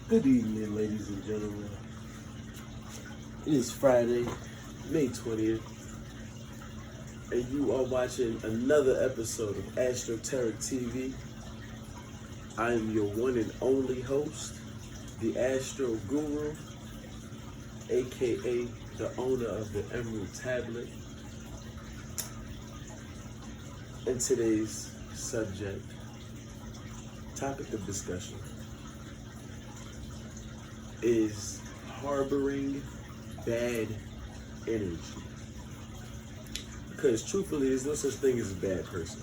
Good evening, ladies and gentlemen. It is Friday, May 20th, and you are watching another episode of Astroteric TV. I am your one and only host, the Astro Guru, aka the owner of the Emerald Tablet. And today's topic of discussion, is harboring bad energy. Because truthfully, there's no such thing as a bad person.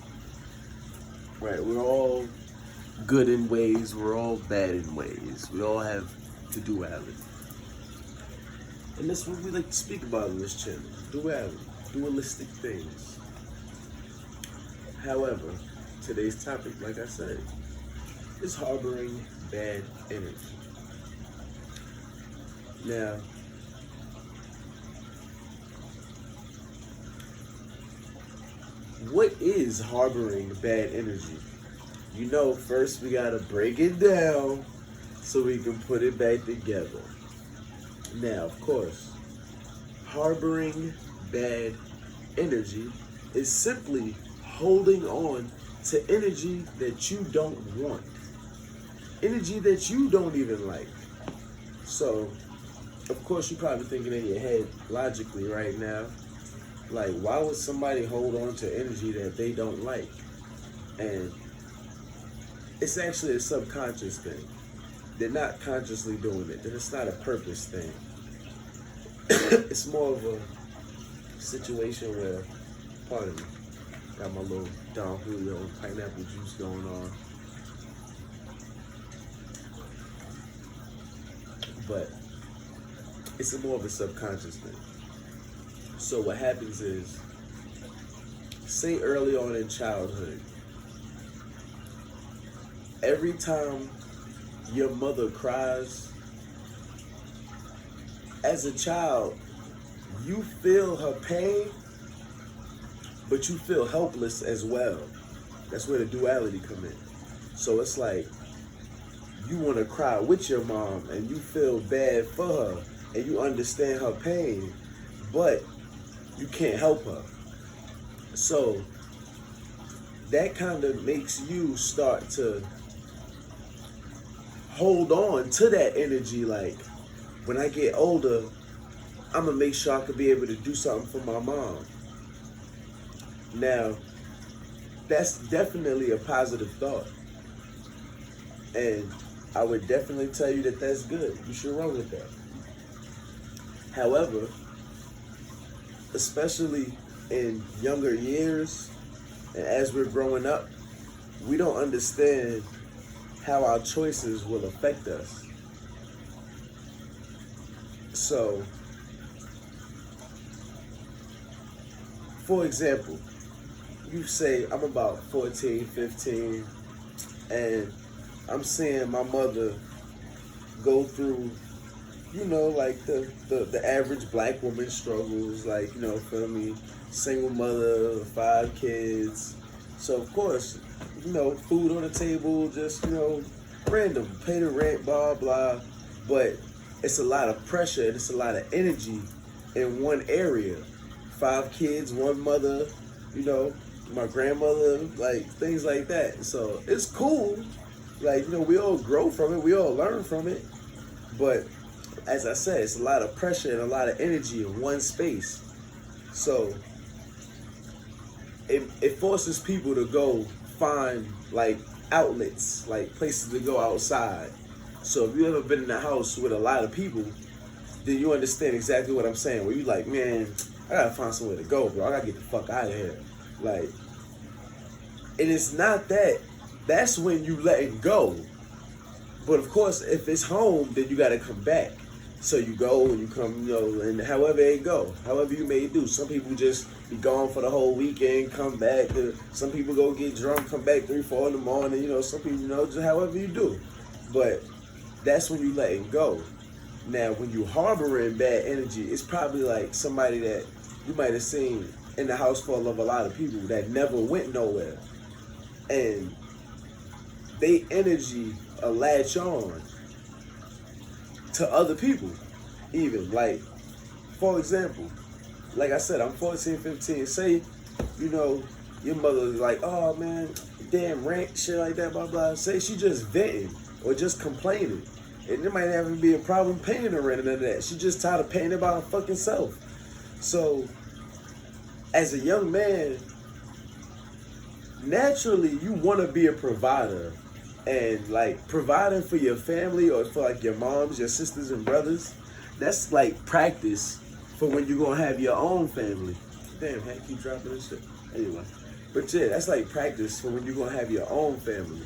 Right? We're all good in ways, we're all bad in ways. We all have the duality. And that's what we like to speak about on this channel. Duality. Dualistic things. However, today's topic, like I said, is harboring bad energy. Now, what is harboring bad energy? You know, first we gotta break it down so we can put it back together. Now, of course, harboring bad energy is simply holding on to energy that you don't want. Energy that you don't even like. So, of course, you're probably thinking in your head, logically right now, like, why would somebody hold on to energy that they don't like? And it's actually a subconscious thing. They're not consciously doing it. It's not a purpose thing. It's more of a situation where, pardon me, got my little Don Julio pineapple juice going on. But it's more of a subconscious thing. So what happens is, say early on in childhood, every time your mother cries, as a child, you feel her pain, but you feel helpless as well. That's where the duality come in. So it's like, you want to cry with your mom and you feel bad for her and you understand her pain, but you can't help her. So that kind of makes you start to hold on to that energy. Like, when I get older, I'm gonna make sure I could be able to do something for my mom. Now, that's definitely a positive thought. And I would definitely tell you that that's good. You should run with that. However, especially in younger years, and as we're growing up, we don't understand how our choices will affect us. So, for example, you say I'm about 14, 15, and I'm seeing my mother go through, you know, like the average black woman struggles, like, you know, feel me, single mother, 5 kids. So of course, you know, food on the table, just, you know, random, pay the rent, blah, blah. But it's a lot of pressure and it's a lot of energy in one area. 5 kids, 1 mother, you know, my grandmother, like things like that. So it's cool. Like, you know, we all grow from it, we all learn from it. But as I said, it's a lot of pressure and a lot of energy in one space. So it forces people to go find like outlets, like places to go outside. So if you ever been in a house with a lot of people, then you understand exactly what I'm saying. Where you like, man, I gotta find somewhere to go, bro. I gotta get the fuck out of here. Like, and it's not that. That's when you letting go. But of course, if it's home, then you gotta come back. So you go and you come, you know, and however it go, however you may do. Some people just be gone for the whole weekend, come back. Some people go get drunk, come back 3, 4 in the morning. You know, some people, you know, just however you do. But that's when you letting go. Now, when you harboring bad energy, it's probably like somebody that you might have seen in the house full of a lot of people that never went nowhere. And they energy latch on to other people. Even like, for example, like I said, I'm 14, 15. Say, you know, your mother's like, oh man, damn rent, shit like that, blah blah. Say she just venting or just complaining, and there might not even be a problem paying the rent or none of that. She just tired of paying it by her fucking self. So, as a young man, naturally you want to be a provider, and like providing for your family or for like your moms, your sisters and brothers. That's like practice for when you're gonna have your own family. Damn, I keep dropping this shit. Anyway, but yeah, that's like practice for when you're gonna have your own family.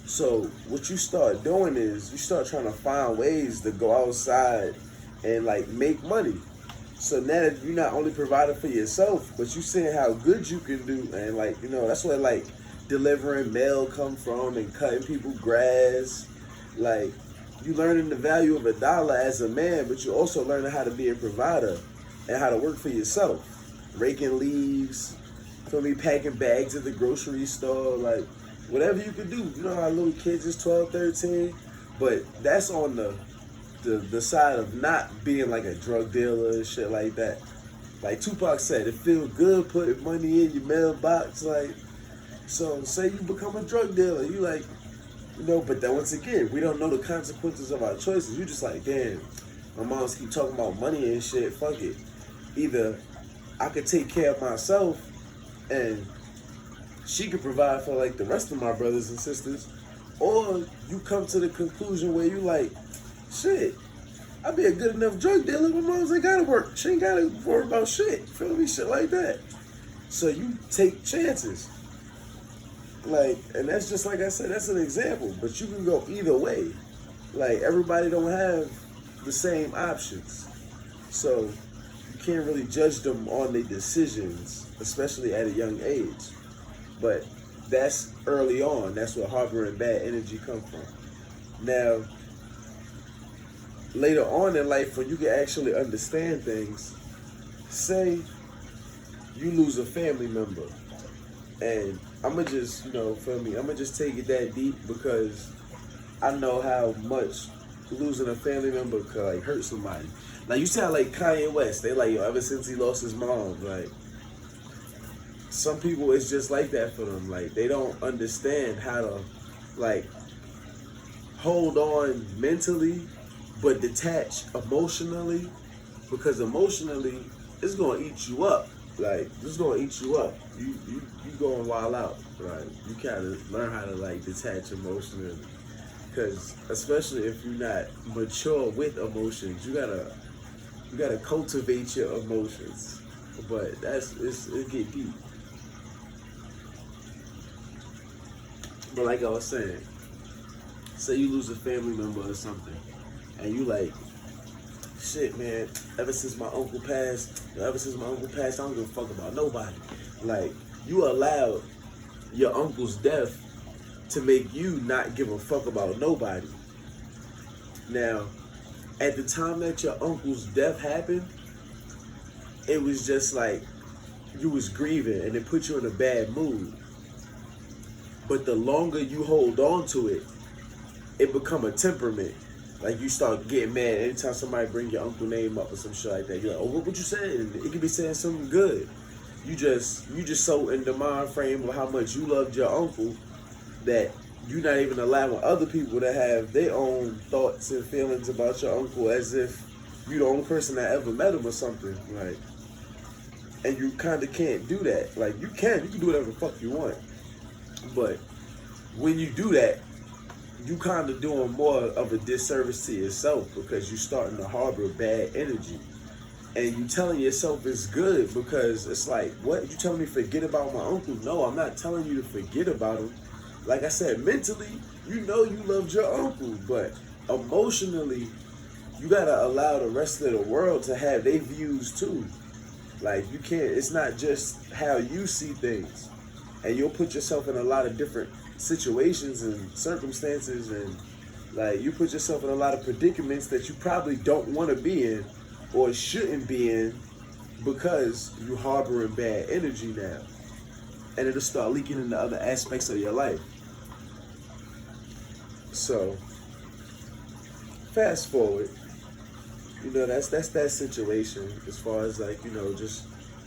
So what you start doing is you start trying to find ways to go outside and like make money. So now that you're not only providing for yourself, but you seeing how good you can do, and like, you know, that's where like delivering mail come from and cutting people grass. Like, you learning the value of $1 as a man, but you also learning how to be a provider and how to work for yourself. Raking leaves, feel me, packing bags at the grocery store, like whatever you can do. You know how little kids is 12, 13, but that's on the side of not being like a drug dealer and shit like that. Like Tupac said, it feels good putting money in your mailbox. Like, so say you become a drug dealer, you like, you know, but then once again, we don't know the consequences of our choices. You just like, damn, my moms keep talking about money and shit, fuck it. Either I could take care of myself and she could provide for like the rest of my brothers and sisters, or you come to the conclusion where you like, shit, I'd be a good enough drug dealer. My mom's ain't gotta work. She ain't gotta worry about shit. Feel me? Shit like that. So you take chances. Like, and that's just like I said, that's an example. But you can go either way. Like, everybody don't have the same options. So you can't really judge them on their decisions, especially at a young age. But that's early on. That's where harboring bad energy comes from. Now, later on in life, when you can actually understand things, say you lose a family member, and I'ma just, you know, feel me, I'ma just take it that deep because I know how much losing a family member could like hurt somebody. Like, you sound like Kanye West. They like, yo, ever since he lost his mom, like, some people it's just like that for them. Like, they don't understand how to like hold on mentally but detach emotionally, because emotionally it's gonna eat you up. Like, it's gonna eat you up. You going wild out. Right? You kind of learn how to like detach emotionally, because especially if you're not mature with emotions, you gotta cultivate your emotions. But it get deep. But like I was saying, say you lose a family member or something, and you like, shit, man, ever since my uncle passed, I don't give a fuck about nobody. Like, you allowed your uncle's death to make you not give a fuck about nobody. Now, at the time that your uncle's death happened, it was just like you was grieving and it put you in a bad mood. But the longer you hold on to it, it become a temperament. Like, you start getting mad anytime somebody bring your uncle name up or some shit like that. You're like, oh, what you saying? It could be saying something good. You just so in the mind frame of how much you loved your uncle that you're not even allowing other people to have their own thoughts and feelings about your uncle as if you're the only person that ever met him or something. Like, and you kind of can't do that. Like, you can do whatever the fuck you want. But when you do that, you kind of doing more of a disservice to yourself, because you're starting to harbor bad energy. And you telling yourself it's good, because it's like, what? You telling me forget about my uncle? No, I'm not telling you to forget about him. Like I said, mentally, you know you loved your uncle, but emotionally, you gotta allow the rest of the world to have their views too. Like, you can't, it's not just how you see things. And you'll put yourself in a lot of different situations and circumstances, and like, you put yourself in a lot of predicaments that you probably don't want to be in or shouldn't be in, because you harboring bad energy now, and it'll start leaking into other aspects of your life. So fast forward, that's that situation as far as like, just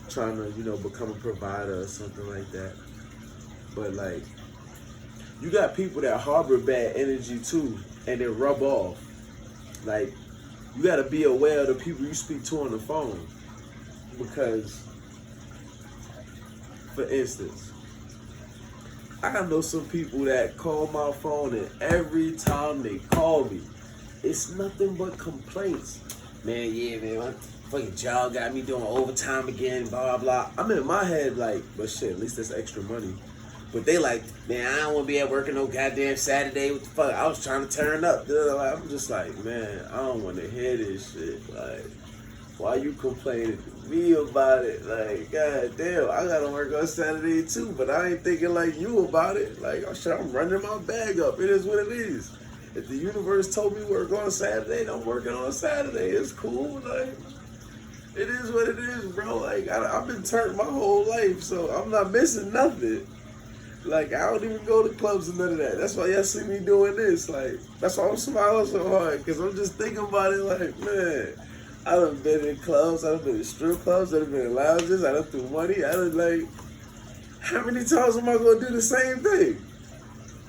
trying to, become a provider or something like that. But like, you got people that harbor bad energy too, and they rub off. Like, you gotta be aware of the people you speak to on the phone. Because, for instance, I know some people that call my phone, and every time they call me, it's nothing but complaints. Man, yeah, man, my fucking job got me doing overtime again, blah, blah, blah. I'm in my head like, but shit, at least that's extra money. But they like, man, I don't want to be at work on no goddamn Saturday. What the fuck? I was trying to turn up. I'm just like, man, I don't want to hear this shit. Like, why you complaining to me about it? Like, goddamn, I got to work on Saturday too, but I ain't thinking like you about it. Like, oh shit, I'm running my bag up. It is what it is. If the universe told me work on Saturday, I'm working on Saturday. It's cool. Like, it is what it is, bro. Like, I've been turned my whole life, so I'm not missing nothing. Like, I don't even go to clubs and none of that. That's why y'all see me doing this. Like, that's why I'm smiling so hard, because I'm just thinking about it like, man, I done been in clubs, I done been in strip clubs, I done been in lounges, I done threw money, I done like, how many times am I going to do the same thing?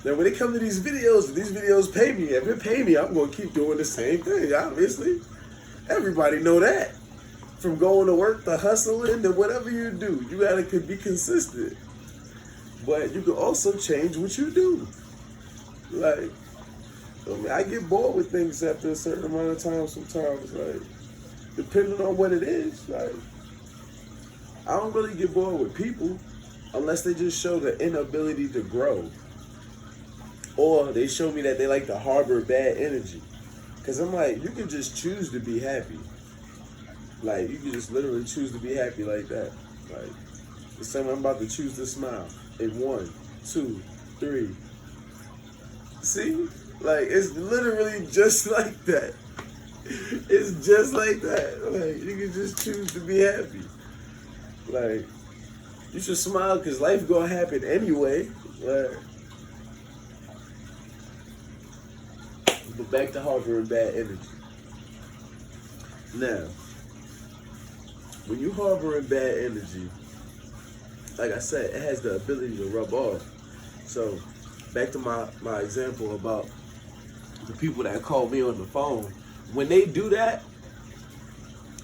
Now, when it comes to these videos pay me. If it pay me, I'm going to keep doing the same thing, obviously. Everybody know that. From going to work to hustling to whatever you do, you got to be consistent. But you can also change what you do. Like, I get bored with things after a certain amount of time sometimes. Like, depending on what it is. Like, I don't really get bored with people unless they just show the inability to grow. Or they show me that they like to harbor bad energy. Because I'm like, you can just choose to be happy. Like, you can just literally choose to be happy like that. Like, the same I'm about to choose to smile. In 1, 2, 3. See? Like, it's literally just like that. It's just like that. Like, you can just choose to be happy. Like, you should smile because life gonna happen anyway. Like, but back to harboring bad energy. Now, when you harboring bad energy, like I said, it has the ability to rub off. So, back to my example about the people that call me on the phone. When they do that,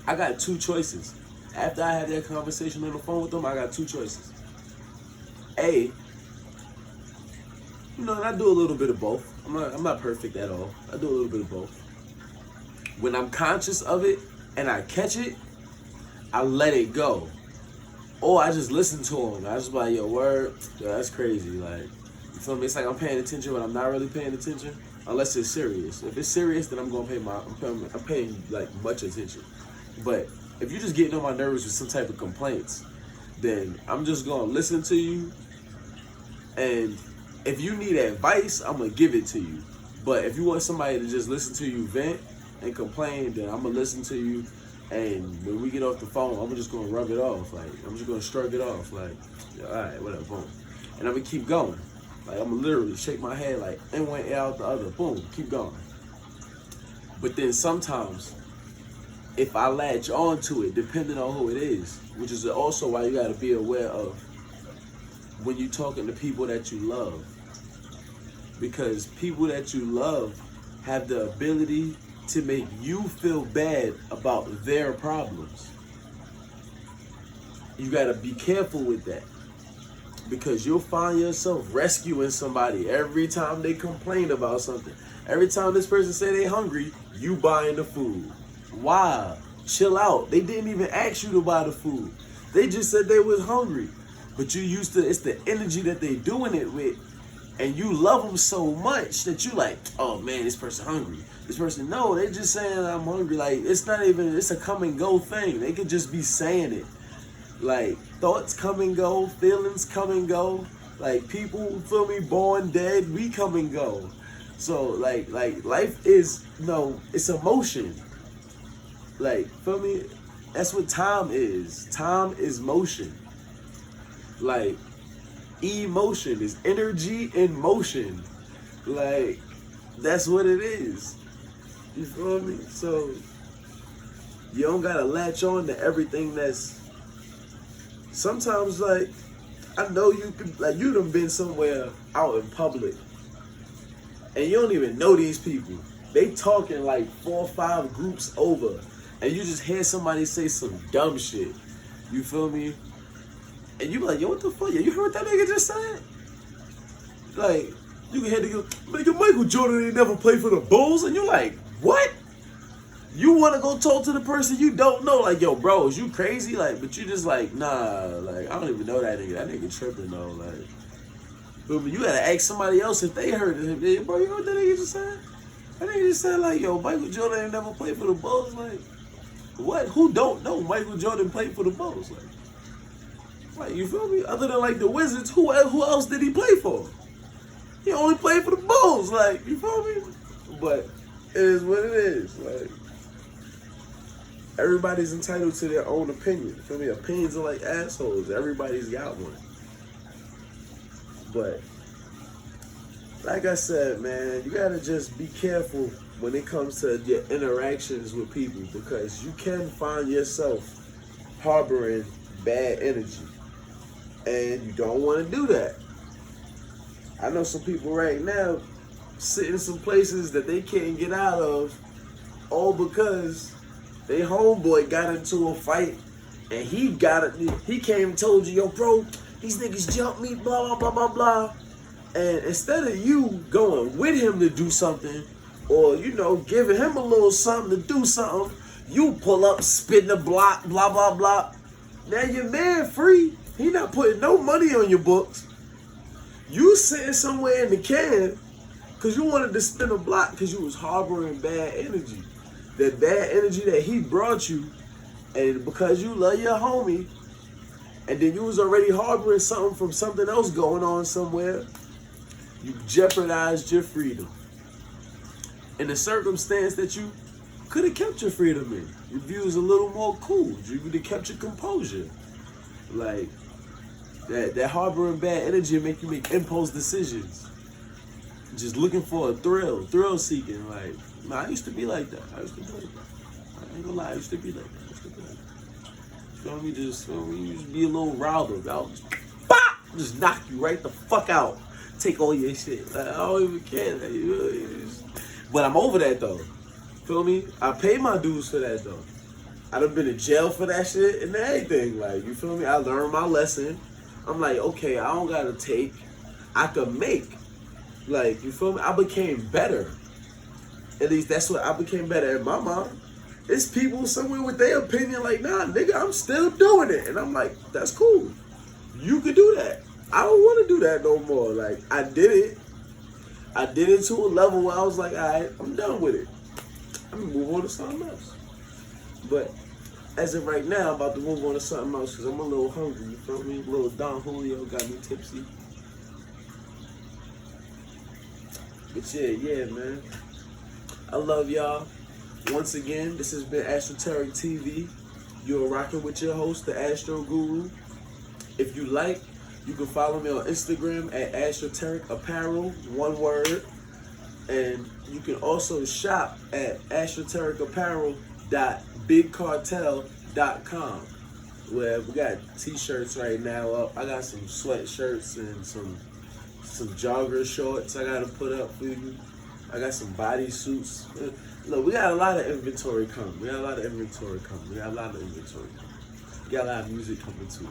I got two choices. After I have that conversation on the phone with them, I got two choices. A, and I do a little bit of both. I'm not perfect at all. I do a little bit of both. When I'm conscious of it and I catch it, I let it go. Or I just listen to them. I just be like, yo, word, yo, that's crazy. Like, you feel me? It's like I'm paying attention, but I'm not really paying attention. Unless it's serious. If it's serious, then I'm paying like much attention. But if you're just getting on my nerves with some type of complaints, then I'm just gonna listen to you. And if you need advice, I'm gonna give it to you. But if you want somebody to just listen to you vent and complain, then I'm gonna listen to you. And when we get off the phone, I'm just gonna rub it off. Like, I'm just gonna shrug it off. Like, yeah, all right, whatever, boom. And I'm gonna keep going. Like, I'm gonna literally shake my head like in one ear out the other, boom, keep going. But then sometimes, if I latch on to it, depending on who it is, which is also why you gotta be aware of when you're talking to people that you love. Because people that you love have the ability to make you feel bad about their problems. You gotta be careful with that. Because you'll find yourself rescuing somebody every time they complain about something. Every time this person say they hungry, you buying the food. Why? Chill out. They didn't even ask you to buy the food. They just said they was hungry. But you used to, it's the energy that they doing it with. And you love them so much that you like, oh man, this person hungry. This person, no, they just saying I'm hungry. Like, it's not even, it's a come and go thing. They could just be saying it. Like, thoughts come and go, feelings come and go. Like, people, feel me, born, dead, we come and go. So, like life is, it's emotion. Like, feel me? That's what time is. Time is motion. Like, emotion is energy in motion. Like, that's what it is. You feel me? So you don't gotta latch on to everything that's. Sometimes, like, I know you could, like, you done been somewhere out in public and you don't even know these people. They talking like 4 or 5 groups over, and you just hear somebody say some dumb shit. You feel me? And you be like, yo, what the fuck? Yeah, you heard what that nigga just said? Like, you can hear the nigga, Michael Jordan ain't never played for the Bulls, and you're like, what? You want to go talk to the person you don't know, like, yo, bro, is you crazy? Like, but you just like, nah, like, I don't even know that nigga. That nigga tripping though, like. But you gotta ask somebody else if they heard him. Hey, bro, you know what that nigga just said? That nigga just said, like, yo, Michael Jordan ain't never played for the Bulls. Like, what? Who don't know Michael Jordan played for the Bulls? Like, you feel me? Other than, like, the Wizards, who else did he play for? He only played for the Bulls. Like, you feel me? But it is what it is. Like, everybody's entitled to their own opinion. You feel me? Opinions are like assholes. Everybody's got one. But like I said, man, you gotta just be careful when it comes to your interactions with people, because you can find yourself harboring bad energy, and you don't want to do that. I know some people right now sitting in some places that they can't get out of, all because they homeboy got into a fight, and he came and told you, yo, bro, these niggas jumped me, blah, blah, blah, blah, blah. And instead of you going with him to do something, or, you know, giving him a little something to do something, you pull up, spin the block, blah, blah, blah. Now your man free. He not putting no money on your books. You sitting somewhere in the can because you wanted to spin a block because you was harboring bad energy. That bad energy that he brought you, and because you love your homie, and then you was already harboring something from something else going on somewhere, you jeopardized your freedom. In a circumstance that you could have kept your freedom in. Your view is a little more cool. You could have kept your composure. Like, that harboring bad energy make you make impulse decisions. Just looking for a thrill seeking. Like, nah, I used to be like that. I ain't gonna lie, I used to be like that. Feel me? Just be a little riled up. Just knock you right the fuck out. Take all your shit. Like, I don't even care. But I'm over that though. Feel me? I paid my dues for that though. I done been in jail for that shit and everything. Like, you feel me? I learned my lesson. I'm like, okay, I don't gotta take. I could make. Like, you feel me? I became better. At least that's what I became better in my mind. It's people somewhere with their opinion like, nah, nigga, I'm still doing it. And I'm like, that's cool. You could do that. I don't want to do that no more. Like, I did it. I did it to a level where I was like, all right, I'm done with it. I'm going to move on to something else. But as of right now, I'm about to move on to something else because I'm a little hungry. You feel me? A little Don Julio got me tipsy. But yeah, man. I love y'all. Once again, this has been Astroteric TV. You're rocking with your host, the Astro Guru. If you like, you can follow me on Instagram at Astroteric Apparel, one word. And you can also shop at astrotericapparel.bigcartel.com, where we got t-shirts right now up. I got some sweatshirts and some jogger shorts I gotta put up for you. I got some bodysuits. Look, we got a lot of inventory coming. We got a lot of inventory coming. We got a lot of music coming too.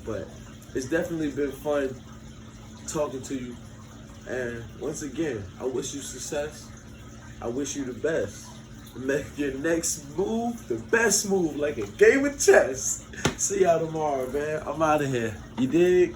But it's definitely been fun talking to you. And once again, I wish you success. I wish you the best. Make your next move the best move, like a game of chess. See y'all tomorrow, man. I'm out of here. You dig?